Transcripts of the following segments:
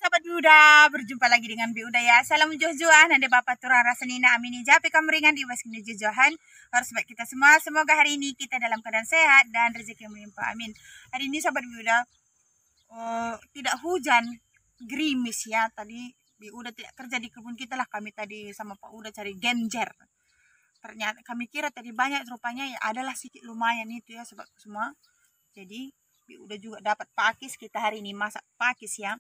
Sahabat Biuda, berjumpa lagi dengan Biuda ya. Salam juh-juhan, ada Bapak Turang Rasanina Amini Japi Kameringan di Waskini Juh-juhan. Harus baik kita semua. Semoga hari ini kita dalam keadaan sehat dan rezeki yang melimpah. Amin. Hari ini sahabat Biuda, tidak hujan, gerimis ya. Tadi Biuda tidak kerja di kebun kita lah. Kami tadi sama Pak Uda cari genjer. Ternyata kami kira tadi banyak, rupanya ya adalah sedikit lumayan itu ya sahabatku semua. Jadi Biuda juga dapat pakis, kita hari ini masak pakis ya.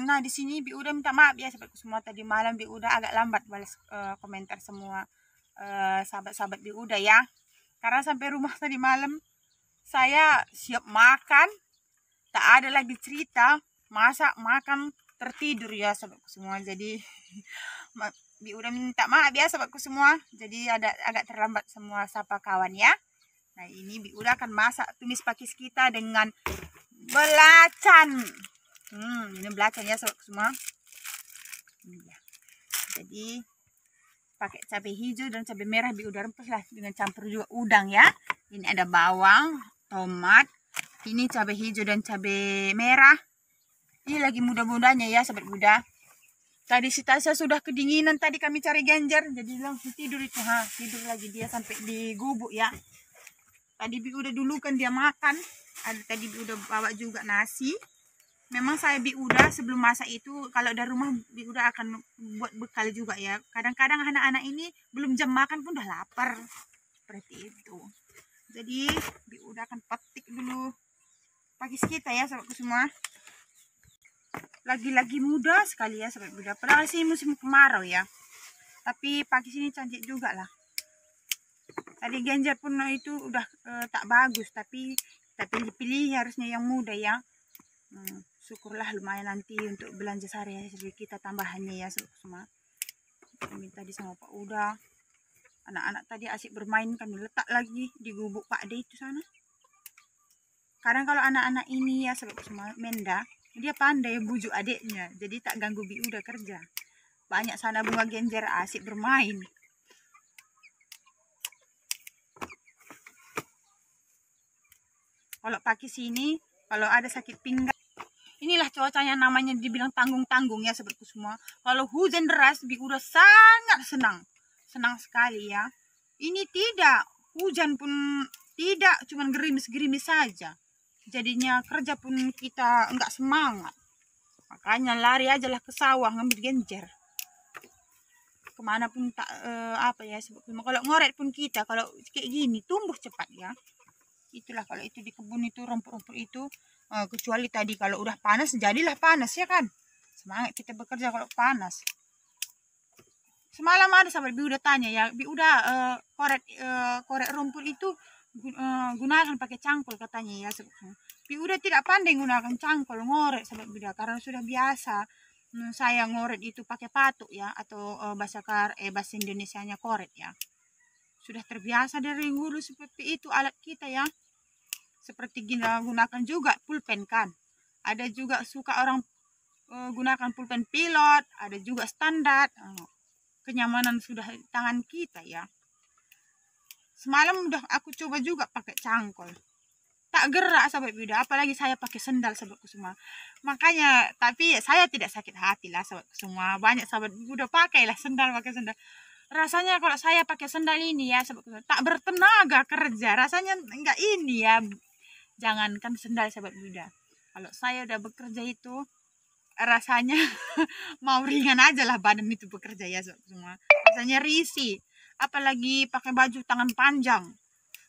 Nah di sini Biuda minta maaf ya sahabatku semua, tadi malam Biuda agak lambat balas komentar semua sahabat-sahabat Biuda ya, karena sampai rumah tadi malam saya siap makan, tak ada lagi cerita, masak makan tertidur ya sahabatku semua. Jadi Biuda minta maaf ya sahabatku semua, jadi agak terlambat semua sapa kawan ya. Nah ini Biuda akan masak tumis pakis kita dengan belacan. Ini belacan ya sobat semua. Jadi pakai cabai hijau dan cabai merah Biuda rempes lah, dengan campur juga udang ya. Ini ada bawang, tomat, ini cabai hijau dan cabai merah. Ini lagi muda-mudanya ya sobat Biuda. Tadi si Tasya sudah kedinginan, tadi kami cari genjer, jadi langsung tidur itu. Tidur lagi dia sampai di gubuk ya. Tadi Biuda dulu kan dia makan. Tadi Biuda bawa juga nasi. Memang saya Biuda sebelum masak itu, kalau dari rumah Biuda akan buat bekal juga ya. Kadang-kadang anak-anak ini belum jam makan pun udah lapar. Seperti itu. Jadi Biuda akan petik dulu pakis kita ya sahabatku semua. Lagi-lagi muda sekali ya sahabat Biuda. Padahal sih musim kemarau ya. Tapi pakis ini cantik juga lah. Tadi genjer pun itu udah tak bagus, tapi kita pilih-pilih harusnya yang muda ya. Syukurlah lumayan nanti untuk belanja sehari-hari kita tambahannya ya semua. Kita minta di sama Pak Uda. Anak-anak tadi asik bermain, kami letak lagi di gubuk Pak D itu sana. Kadang kalau anak-anak ini ya semua Menda, dia pandai bujuk adiknya, jadi tak ganggu Biuda kerja. Banyak sana bunga genjer asik bermain. Kalau pagi sini, kalau ada sakit pinggang, inilah cuacanya namanya dibilang tanggung-tanggung ya sahabatku semua. Kalau hujan deras Biuda sangat senang sekali ya. Ini tidak, hujan pun tidak, cuman gerimis-gerimis saja. Jadinya kerja pun kita enggak semangat. Makanya lari aja lah ke sawah ngambil genjer. Kemana pun tak apa ya sahabatku semua. Kalau ngoret pun kita, kalau kayak gini tumbuh cepat ya. Itulah kalau itu di kebun itu rumput-rumput itu, kecuali tadi kalau udah panas jadilah panas ya kan. Semangat kita bekerja kalau panas. Semalam ada sahabat Biuda tanya ya, Biuda korek rumput itu gunakan pakai cangkul katanya ya. Biuda tidak pandai gunakan cangkul ngorek sahabat Biuda, karena sudah biasa saya ngoret itu pakai patuk ya, atau bahasa Indonesianya koret ya. Sudah terbiasa dari dulu seperti itu alat kita ya. Seperti gunakan juga pulpen kan. Ada juga suka orang gunakan pulpen pilot, ada juga standar. Kenyamanan sudah di tangan kita ya. Semalam udah aku coba juga pakai cangkol. Tak gerak sahabat Biuda, apalagi saya pakai sendal sahabatku semua. Makanya, tapi saya tidak sakit hati lah sahabatku semua. Banyak sahabat Biuda pakailah sendal, pakai sendal. Rasanya kalau saya pakai sendal ini ya sahabatku semua, tak bertenaga kerja. Rasanya enggak ini ya. Jangankan sendal sahabat Biuda, kalau saya udah bekerja itu rasanya mau ringan aja lah badan itu bekerja ya semua. Rasanya risih, apalagi pakai baju tangan panjang,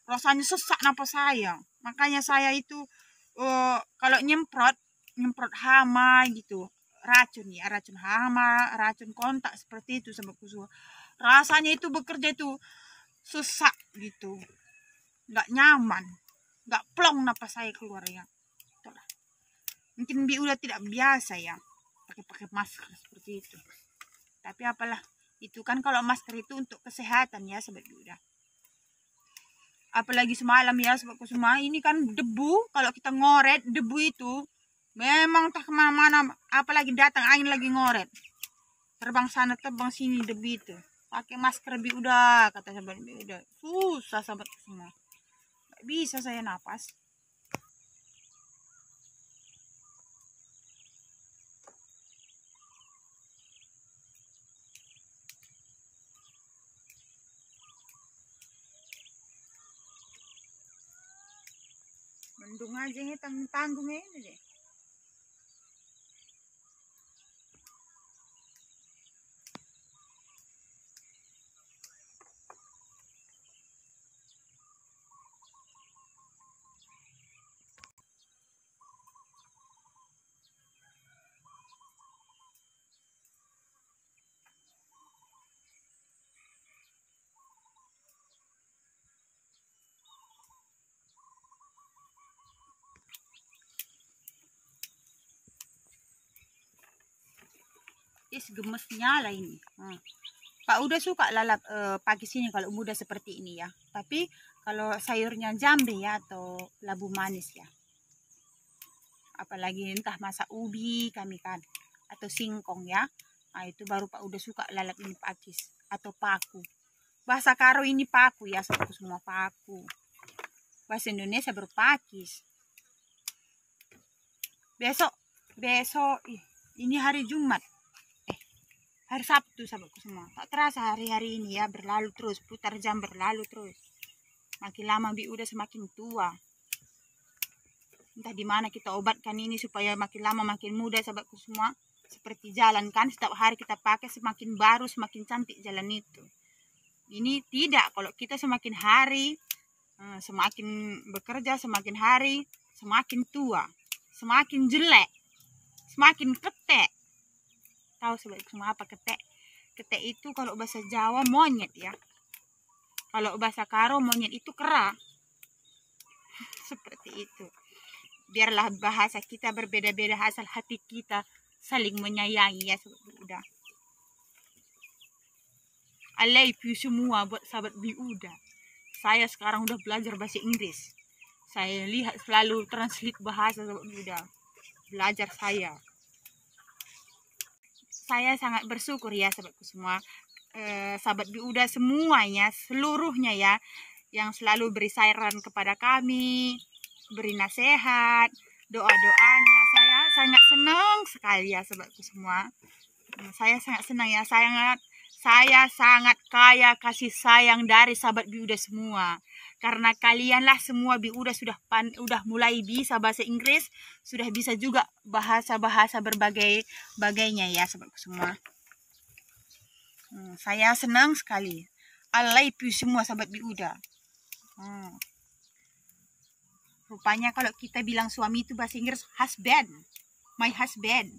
rasanya sesak napas saya. Makanya saya itu kalau nyemprot hama gitu, racun ya, racun hama, racun kontak seperti itu sahabatku semua. Rasanya itu bekerja itu sesak gitu, nggak nyaman. Nggak plong napas saya keluar ya. Itulah. Mungkin Biuda tidak biasa ya pakai masker seperti itu. Tapi apalah, itu kan kalau masker itu untuk kesehatan ya sobat Biuda. Apalagi semalam ya sobatku semua, ini kan debu, kalau kita ngoret debu itu memang tak kemana-mana, apalagi datang angin lagi ngoret. Terbang sana terbang sini debu itu. Pakai masker Biuda, kata sobat Biuda. Susah sobatku semua. Bisa saya napas. Mendung aja ini tanggung ini deh. Gemes nyala ini. Pak udah suka lalap pagi sini kalau muda seperti ini ya. Tapi kalau sayurnya jambe ya atau labu manis ya. Apalagi entah masak ubi kami kan atau singkong ya. Nah, itu baru Pak udah suka lalap ini pakis atau paku. Bahasa Karo ini paku ya, semua paku. Bahasa Indonesia berpakis. Besok ini hari Jumat. Hari Sabtu sahabatku semua. Tak terasa hari-hari ini ya berlalu terus, putar jam berlalu terus. Makin lama Bi udah semakin tua. Entah di mana kita obatkan ini supaya makin lama makin muda sahabatku semua. Seperti jalan kan, setiap hari kita pakai semakin baru, semakin cantik jalan itu. Ini tidak, kalau kita semakin hari semakin bekerja, semakin hari semakin tua, semakin jelek, semakin ketek. Tahu sahabatku semua apa ketek? Ketek itu kalau bahasa Jawa monyet ya. Kalau bahasa Karo monyet itu kera. Seperti itu. Biarlah bahasa kita berbeda-beda, asal hati kita saling menyayangi ya sahabat Biuda. I love you semua buat sahabat Biuda. Saya sekarang udah belajar bahasa Inggris. Saya lihat selalu translate bahasa sahabat Biuda. Belajar saya sangat bersyukur ya sahabatku semua, sahabat Biuda semuanya, seluruhnya ya, yang selalu beri saran kepada kami, beri nasihat, doa-doanya. Saya sangat senang sekali ya sahabatku semua. Saya sangat senang ya, saya sangat kaya kasih sayang dari sahabat Biuda semua. Karena kalianlah semua Biuda sudah mulai bisa bahasa Inggris, sudah bisa juga bahasa-bahasa bagainya ya sahabatku semua. Saya senang sekali. I love you semua sahabat Biuda. Rupanya kalau kita bilang suami itu bahasa Inggris husband, my husband.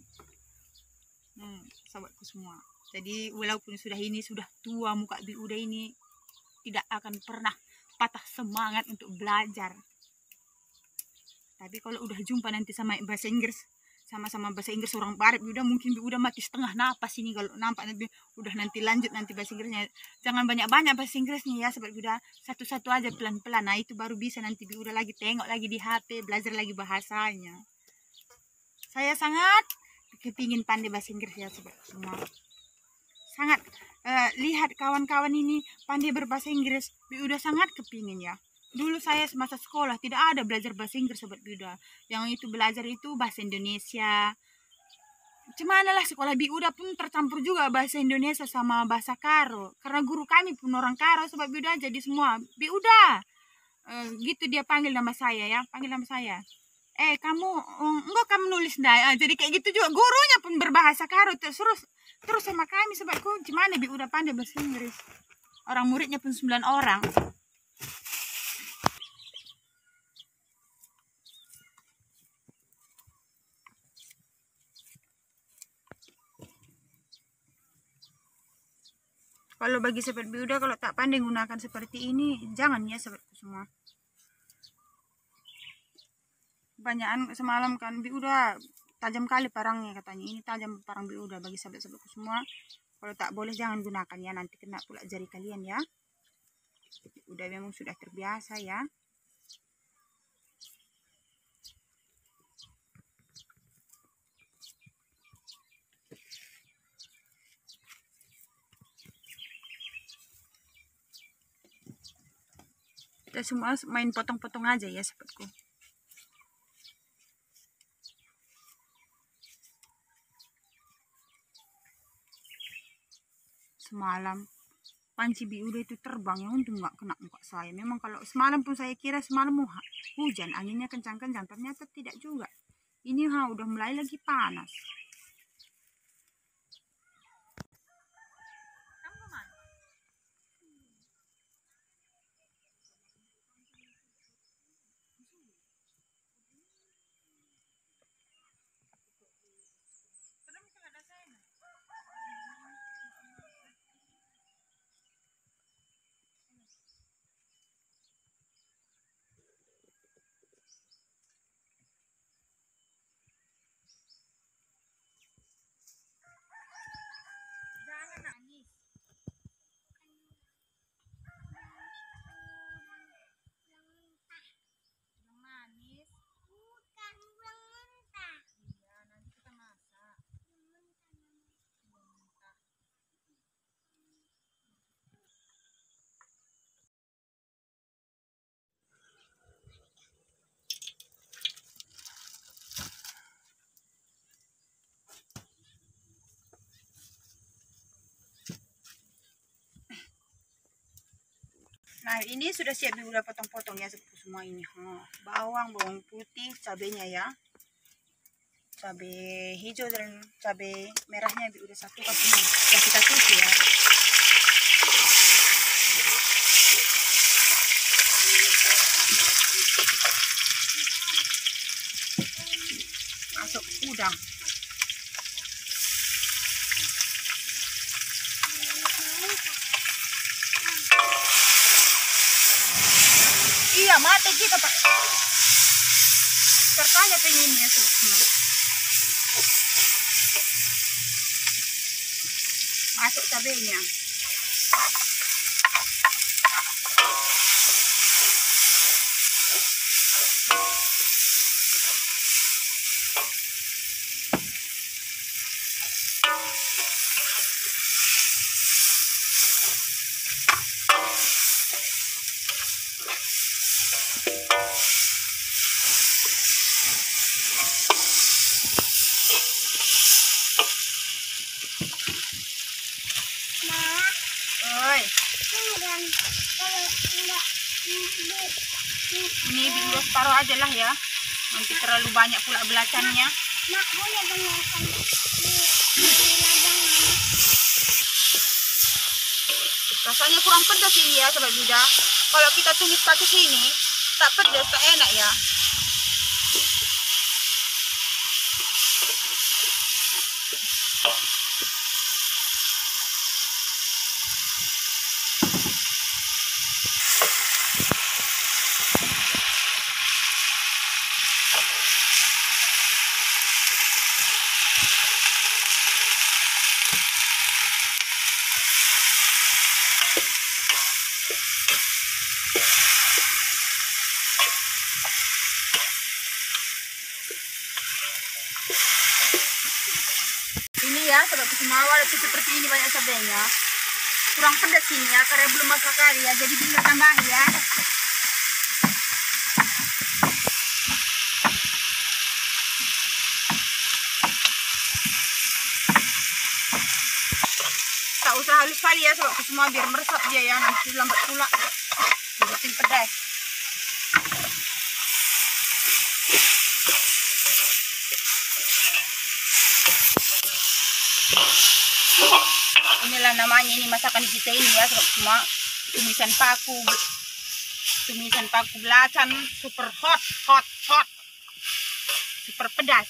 Sahabatku semua. Jadi walaupun sudah tua muka Biuda ini, tidak akan pernah patah semangat untuk belajar. Tapi kalau udah jumpa nanti sama bahasa Inggris, sama-sama bahasa Inggris orang barat, mungkin Biuda mati setengah napas ini kalau nampak nanti lanjut bahasa Inggrisnya. Jangan banyak-banyak bahasa Inggrisnya ya sahabat Biuda, satu-satu aja pelan-pelan. Nah itu baru bisa nanti Biuda lagi tengok lagi di HP, belajar lagi bahasanya. Saya sangat kepingin pandai bahasa Inggris ya sahabat semua. Sangat lihat kawan-kawan ini pandai berbahasa Inggris, Biuda sangat kepingin ya. Dulu saya semasa sekolah tidak ada belajar bahasa Inggris sahabat Biuda. Yang itu belajar itu bahasa Indonesia. Cuman lah sekolah Biuda pun tercampur juga bahasa Indonesia sama bahasa Karo. Karena guru kami pun orang Karo sahabat Biuda, jadi semua Biuda. Gitu dia panggil nama saya ya, panggil nama saya. Kamu enggak kamu nulis dah. Jadi kayak gitu juga gurunya pun berbahasa Karo terus sama kami sahabatku. Gimana Biuda pandai bahasa Inggris. Orang muridnya pun 9 orang. Kalau bagi sahabat Biuda, kalau tak pandai gunakan seperti ini, jangan ya sahabatku semua. Banyakan semalam kan Biuda tajam kali parangnya katanya. Ini tajam parang Biuda bagi sahabat-sahabatku semua. Kalau tak boleh jangan gunakan ya, nanti kena pula jari kalian ya. Udah memang sudah terbiasa ya. Kita semua main potong-potong aja ya sahabatku. Semalam panci biuda itu terbang, ya untung nggak kena muka saya. Memang kalau semalam pun saya kira semalam mau hujan, anginnya kencang-kencang, ternyata tidak juga. Ini udah mulai lagi panas. Jangan nangis. Manis. Bukan ulang mentah. Iya, nanti kita masak. Nah, ini sudah siap udah potong-potong ya semua ini. Bawang putih, cabenya ya. Cabai hijau dan cabai merahnya udah satu kasih kita cuci ya. Masuk udang. Iya, mati kita pak. Tertanya pengen ya semua. Masuk cabenya. Ini biuda separuh aja lah ya, nanti terlalu banyak pula belacannya. Mak, boleh dengarkan rasanya kurang pedas ini ya sobat biuda. Kalau kita tumis pakai sini tak pedas, tak enak ya. Ini ya sobat semua, walaupun seperti ini banyak cabenya, kurang pedas sini ya karena belum masak kali ya, jadi bisa tambah ya. Tak usah halus kali ya sobat semua, biar meresap dia ya, nanti lambat pula bikin pedas. Inilah namanya ini masakan kita ini ya sobat semua, tumisan paku belacan super hot, super pedas.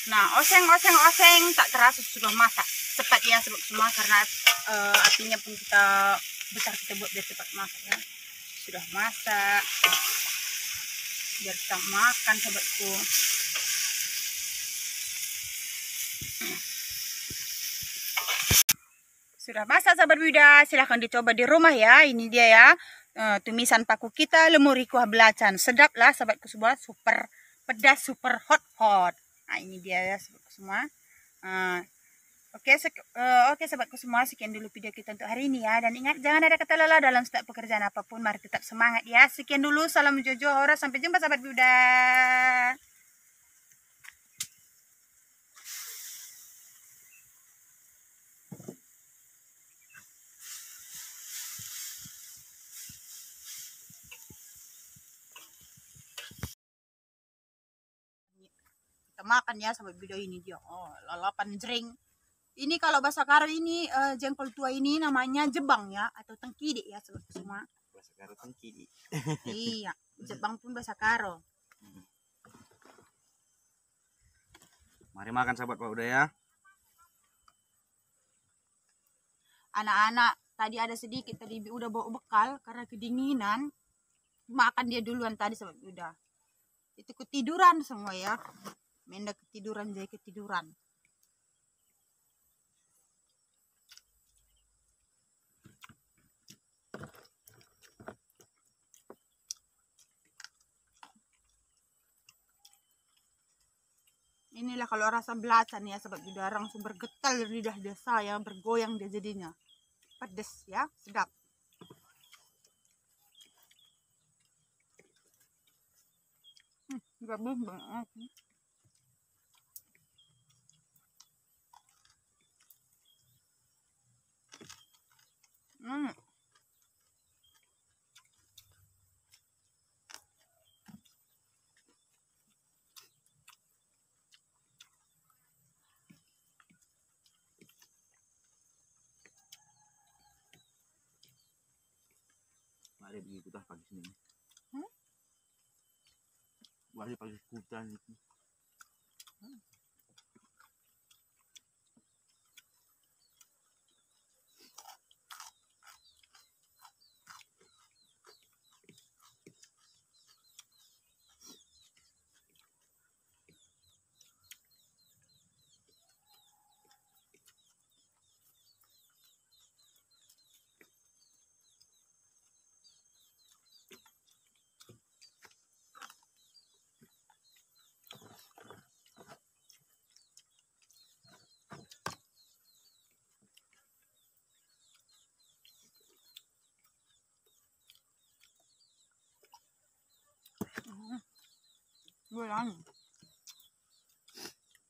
Nah, oseng tak terasa sudah masak cepat ya sobat semua, karena apinya pun kita besar, kita buat biar cepat masak ya. Sudah masak biar kita makan sobatku. Sudah masak sahabat biuda, silahkan dicoba di rumah ya. Ini dia ya, tumisan paku kita lemuri kuah belacan. Sedap lah sahabatku semua, super pedas, super hot. Nah ini dia ya sahabatku semua. Oke sobatku semua, sekian dulu video kita untuk hari ini ya. Dan ingat, jangan ada kata lelah dalam setiap pekerjaan apapun. Mari tetap semangat ya. Sekian dulu, salam Jojo Hora. Sampai jumpa sahabat Buddha. Kita makan ya sahabat Buddha, ini dia. Oh, lalapan jering. Ini kalau bahasa Karo ini jengkol tua ini namanya jebang ya, atau tengkidi ya sahabat semua. Bahasa Karo tengkidi. Iya, jebang pun bahasa Karo. Mari makan sahabat Pak Uda ya. Anak-anak tadi ada sedikit, tadi udah bawa bekal karena kedinginan. Makan dia duluan tadi sahabat Buddha. Itu ketiduran semua ya. Mendak ketiduran, jadi ketiduran. Inilah kalau rasa belacan ya sahabat Buddha, langsung bergetar lidah desa ya, bergoyang dia jadinya. Pedes ya, sedap. Gak banget. Mari begitu dah pagi sini. Mari pagi hutan itu.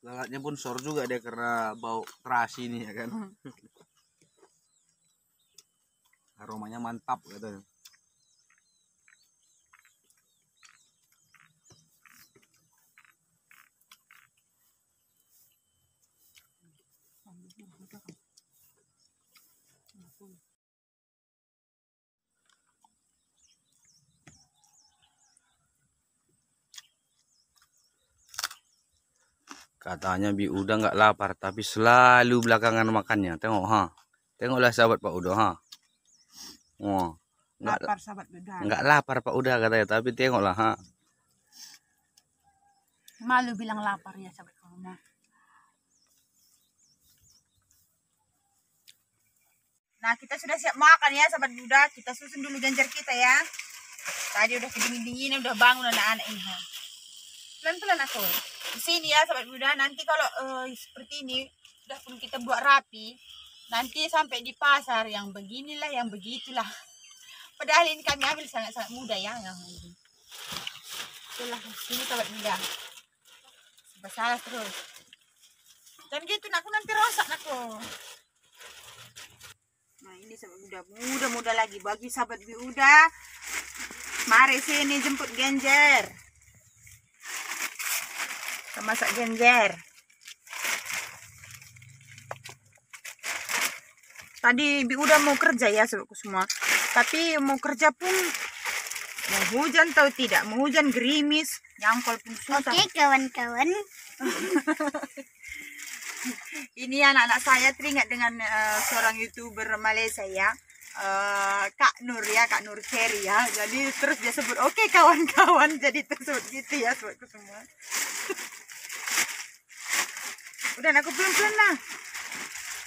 Lalatnya pun sor juga dia karena bau terasi ini ya kan. Aromanya mantap katanya. Katanya Bi Uda nggak lapar, tapi selalu belakangan makannya. Tengok ha. Tengoklah sahabat Pak Uda ha. Wah, Lapar sahabat Buddha. nggak lapar Pak Uda katanya, tapi tengoklah ha. Malu bilang lapar ya sahabat kamu. Nah, kita sudah siap makan ya sahabat Buddha. Kita susun dulu genjer kita ya. Tadi udah kedingin-dinginan, udah bangun anak-anak ini. Pelan-pelan aku. Di sini ya sahabat Buddha. Nanti kalau seperti ini udah pun kita buat rapi, nanti sampai di pasar yang beginilah, yang begitulah. Padahal ini kami ambil sangat-sangat mudah ya, yang ini. Itulah sini sahabat Buddha. Salah terus. Dan gitu aku nanti rosak aku. Nah, ini sahabat Buddha, mudah-mudah lagi bagi sahabat Buddha. Mari sini jemput genjer. Kita masak genjer. Tadi Buddha mau kerja ya sahabatku semua. Tapi mau kerja pun mau hujan atau tidak, mau hujan gerimis, nyangkol pun susah. Oke kawan-kawan. Ini anak-anak saya teringat dengan seorang YouTuber Malaysia ya, Kak Nur ya, Kak Nur Cherry ya. Jadi terus dia sebut oke kawan-kawan, jadi tersebut gitu ya sobatku semua. Udah aku pelan-pelan lah.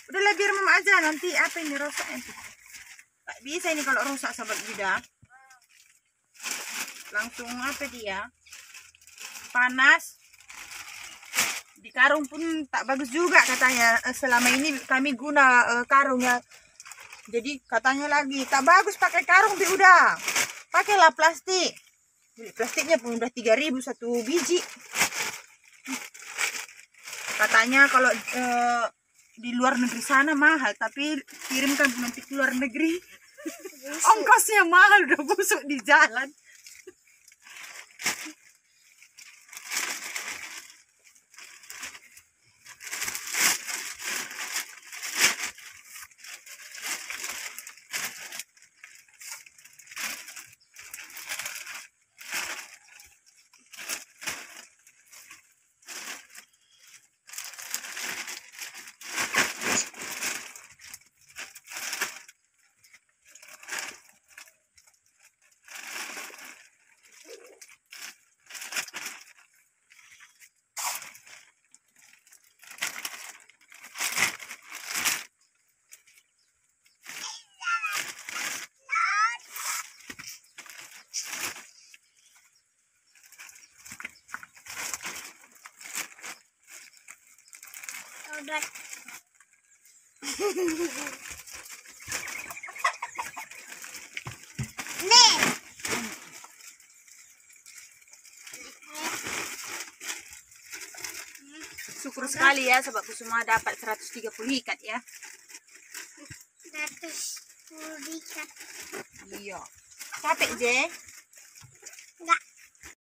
Udahlah biar mama aja, nanti apa ini rusak nanti. Tak bisa ini kalau rusak sahabat Buddha. Langsung apa dia? Panas. Di karung pun tak bagus juga katanya. Selama ini kami guna karung ya. Jadi katanya lagi tak bagus pakai karung Bi udah. Pakailah plastik. Beli plastiknya pun udah 3.000 satu biji. Katanya kalau di luar negeri sana mahal, tapi kirimkan nanti ke luar negeri. Ongkosnya mahal, udah busuk di jalan. Syukur sekali ya Sobat Kusuma dapat 130 ikat ya. 110 ikat. Iya. Capek Je? Enggak.